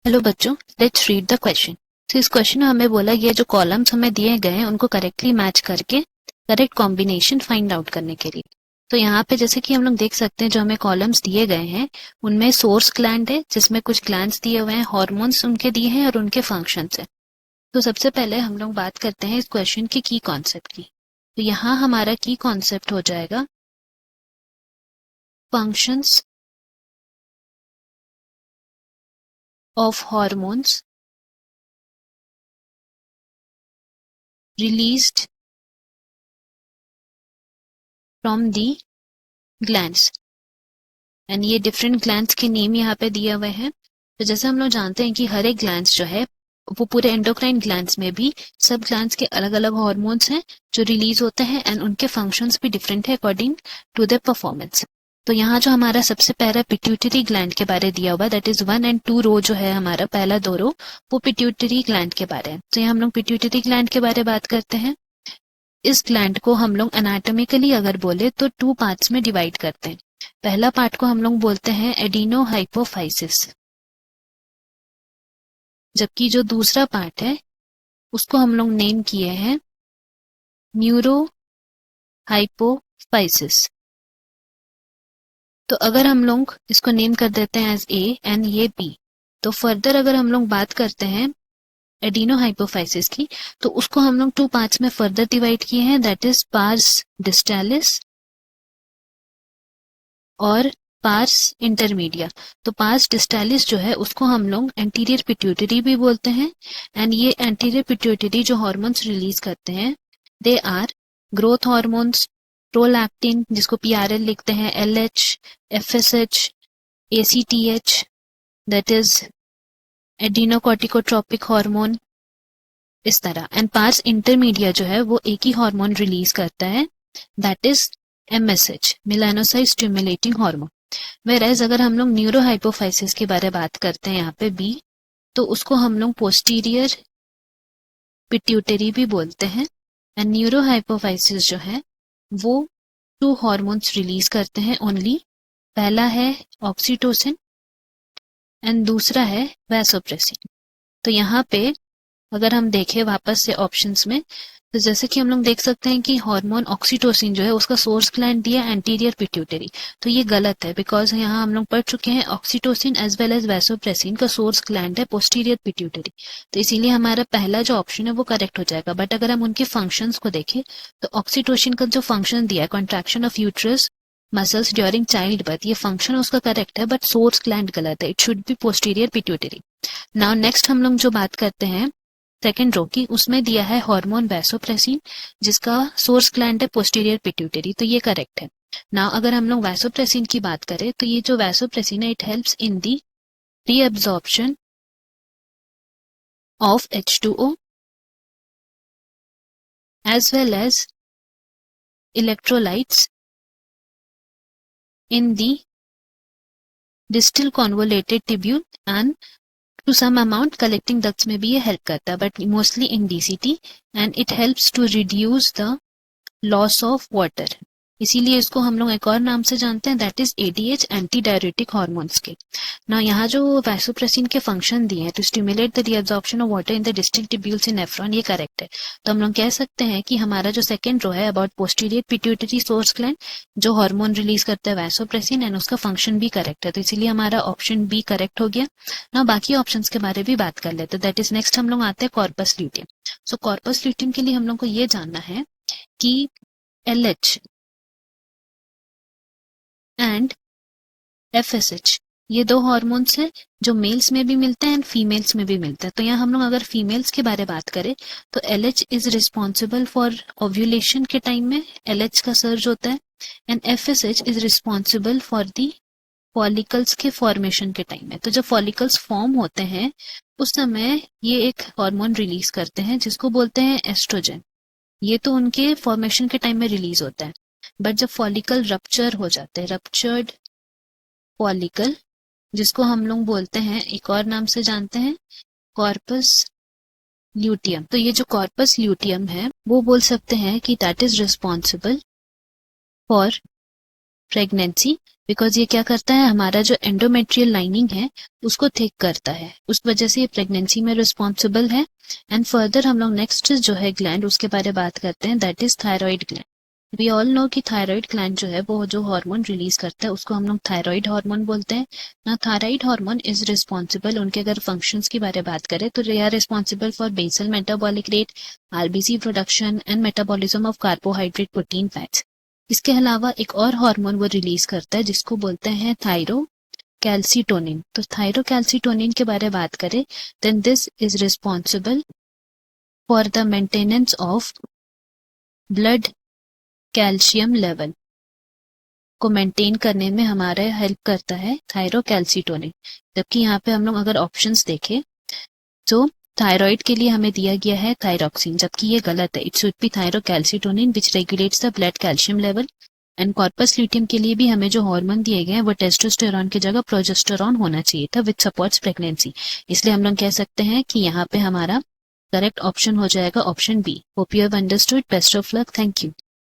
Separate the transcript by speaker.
Speaker 1: Hello बच्चों, let's read the question. तो इस क्वेश्चन में हमें बोला गया जो कॉलम्स हमें दिए गए हैं उनको करेक्टली मैच करके करेक्ट कॉम्बिनेशन फाइंड आउट करने के लिए। तो यहाँ पे जैसे कि हम लोग देख सकते हैं जो हमें कॉलम्स दिए गए हैं उनमें सोर्स ग्लैंड है जिसमें कुछ ग्लैंड्स दिए हुए हैं, हार्मोन्स उनके दिए हैं और उनके फंक्शंस है। तो सबसे पहले हम लोग बात करते हैं इस क्वेश्चन की की कॉन्सेप्ट की। तो यहाँ हमारा की कॉन्सेप्ट हो जाएगा functions of hormones released from the glands. And ये डिफरेंट ग्लैंड्स के नेम यहाँ पे दिए हुए हैं। तो जैसे हम लोग जानते हैं कि हर एक ग्लैंड्स जो है वो पूरे एंडोक्राइन ग्लैंड्स में भी सब ग्लैंड्स के अलग अलग हार्मोन्स हैं जो रिलीज होते हैं एंड उनके फंक्शंस भी डिफरेंट है अकॉर्डिंग टू देयर परफॉर्मेंस। तो यहाँ जो हमारा सबसे पहला पिट्यूटरी ग्लैंड के बारे दिया हुआ दैट इज 1 एंड 2 रो जो है हमारा पहला 2 रो वो पिट्यूटरी ग्लैंड के बारे है। तो यहाँ हम लोग पिट्यूटरी ग्लैंड के बारे बात करते हैं। इस ग्लैंड को हम लोग एनाटॉमिकली अगर बोले तो 2 पार्ट्स में डिवाइड करते हैं। पहला पार्ट को हम लोग बोलते हैं एडिनो हाइपोफाइसिस, जबकि जो दूसरा पार्ट है उसको हम लोग नेम किए हैं न्यूरो हाइपोफाइसिस। तो अगर हम लोग इसको नेम कर देते हैं एज ए एंड ये बी, तो फर्दर अगर हम लोग बात करते हैं एडिनो हाइपोफाइसिस की तो उसको हम लोग 2 पार्ट्स में फर्दर डिवाइड किए हैं दैट इज पार्स डिस्टालिस और पार्स इंटरमीडिया। तो पार्स डिस्टालिस जो है उसको हम लोग एंटीरियर पिट्यूटरी भी बोलते हैं। एंड ये एंटीरियर पिट्यूटरी जो हार्मोन्स रिलीज करते हैं they are growth hormones, prolactin जिसको पीआरएल लिखते हैं, LH, FSH, ACTH that is adrenocorticotropic hormone, इस तरह। एंड पार्स इंटरमीडिया जो है वो एक ही हार्मोन रिलीज करता है that is MSH, melanocyte stimulating hormone. Whereas अगर हम लोग न्यूरो हाइपोफाइसिस के बारे में बात करते हैं यहाँ पे बी, तो उसको हम लोग पोस्टीरियर पिट्यूटरी भी बोलते हैं। एंड न्यूरो हाइपोफाइसिस जो है वो 2 हार्मोन्स रिलीज करते हैं ओनली। पहला है ऑक्सीटोसिन एंड दूसरा है वैसोप्रेसिन। तो यहाँ पे अगर हम देखें वापस से ऑप्शंस में तो जैसे कि हम लोग देख सकते हैं कि हार्मोन ऑक्सीटोसिन जो है उसका सोर्स ग्लैंड दिया एंटीरियर पिट्यूटरी। तो ये गलत है बिकॉज यहाँ हम लोग पढ़ चुके हैं oxytocin as well as vasopressin का सोर्स ग्लैंड है पोस्टीरियर पिट्यूटरी। तो इसीलिए हमारा पहला जो ऑप्शन है वो करेक्ट हो जाएगा। बट अगर हम उनके फंक्शंस को देखें तो ऑक्सीटोसिन का जो फंक्शन दिया है contraction of uterus muscles during child birth, ये फंक्शन उसका करेक्ट है बट सोर्स ग्लैंड गलत है, it should be posterior pituitary. Now next हम लोग जो बात करते हैं सेकेंड रो की, उसमें दिया है हार्मोन वैसोप्रेसिन जिसका सोर्स ग्लैंड है पोस्टीरियर पिट्यूटरी, तो ये करेक्ट है। नाउ अगर हम लोग वैसोप्रेसिन की बात करें तो ये जो वैसोप्रेसिन है it helps in the reabsorption of H2O as well as electrolytes in the distal convoluted tubule and to some amount collecting ducts में भी ये हेल्प करता है but mostly in DCT and it helps to reduce the loss of water. इसीलिए इसको हम लोग एक और नाम से जानते हैं that is ADH, anti diuretic hormones के। ना यहाँ जो वैसोप्रेसिन के फंक्शन दिए हैं to stimulate the reabsorption of water in the distal tubules in nephron, ये करेक्ट है। तो हम लोग कह सकते हैं कि हमारा जो सेकंड रो है about posterior pituitary source gland जो हार्मोन रिलीज करता है वैसोप्रेसिन एंड उसका फंक्शन भी करेक्ट है, तो इसीलिए हमारा ऑप्शन बी करेक्ट हो गया। ना बाकी ऑप्शन के बारे भी बात कर लेते हैं दैट इज नेक्स्ट हम लोग आते हैं कॉर्पस ल्यूटियम। सो कॉर्पस ल्यूटियम के लिए हम लोग को ये जानना है कि LH एंड FSH ये 2 हॉर्मोन्स हैं जो मेल्स में भी मिलते हैं एंड फीमेल्स में भी मिलते हैं। तो यहाँ हम लोग अगर फीमेल्स के बारे बात करें तो LH is responsible for ovulation के टाइम में LH का सर्ज होता है and FSH is responsible for the follicles के फॉर्मेशन के टाइम में। तो जब फॉलिकल्स फॉर्म होते हैं उस समय ये एक हार्मोन रिलीज करते हैं जिसको बोलते हैं एस्ट्रोजन। ये तो उनके फॉर्मेशन के टाइम में रिलीज होता है बट जब फॉलिकल रप्चर हो जाते हैं, रप्चर्ड फॉलिकल जिसको हम लोग बोलते हैं एक और नाम से जानते हैं कॉर्पस ल्यूटियम, तो ये जो कॉर्पस ल्यूटियम है वो बोल सकते हैं कि that is responsible for pregnancy, because ये क्या करता है, हमारा जो एंडोमेट्रियल लाइनिंग है उसको थिक करता है, उस वजह से ये प्रेगनेंसी में रिस्पॉन्सिबल है। एंड फर्दर हम लोग नेक्स्ट जो है ग्लैंड उसके बारे में बात करते हैं, that is thyroid gland. We all know कि थायराइड ग्लैंड जो है वो जो हार्मोन रिलीज करता है उसको हम लोग थायराइड हार्मोन बोलते हैं ना। थायराइड हार्मोन इज रिस्पॉन्सिबल, उनके अगर फंक्शंस की बारे में बात करें तो they are responsible for basal metabolic rate, RBC production and metabolism of carbohydrate, protein, fats. इसके अलावा एक और हार्मोन वो रिलीज करता है जिसको बोलते हैं थायरो कैल्सिटोनिन। तो थायरो कैल्सिटोनिन के बारे में बात करें then this is responsible for the maintenance of blood calcium level को मेंटेन करने में हमारा हेल्प करता है थायरो कैल्सिटोनिन। जबकि यहाँ पे हम लोग अगर ऑप्शंस देखें तो थायराइड के लिए हमें दिया गया है थायरॉक्सिन, जबकि ये गलत है, it should be thyro calcitonin which regulates the blood calcium level. And corpus luteum के लिए भी हमें जो हार्मोन दिए गए हैं वो टेस्टोस्टेरॉन की जगह प्रोजेस्टेरॉन होना चाहिए था विच सपोर्ट्स प्रेगनेंसी। इसलिए हम लोग कह सकते हैं कि यहाँ पे हमारा करेक्ट ऑप्शन हो जाएगा option B. Hope you have understood. Best of luck. Thank you.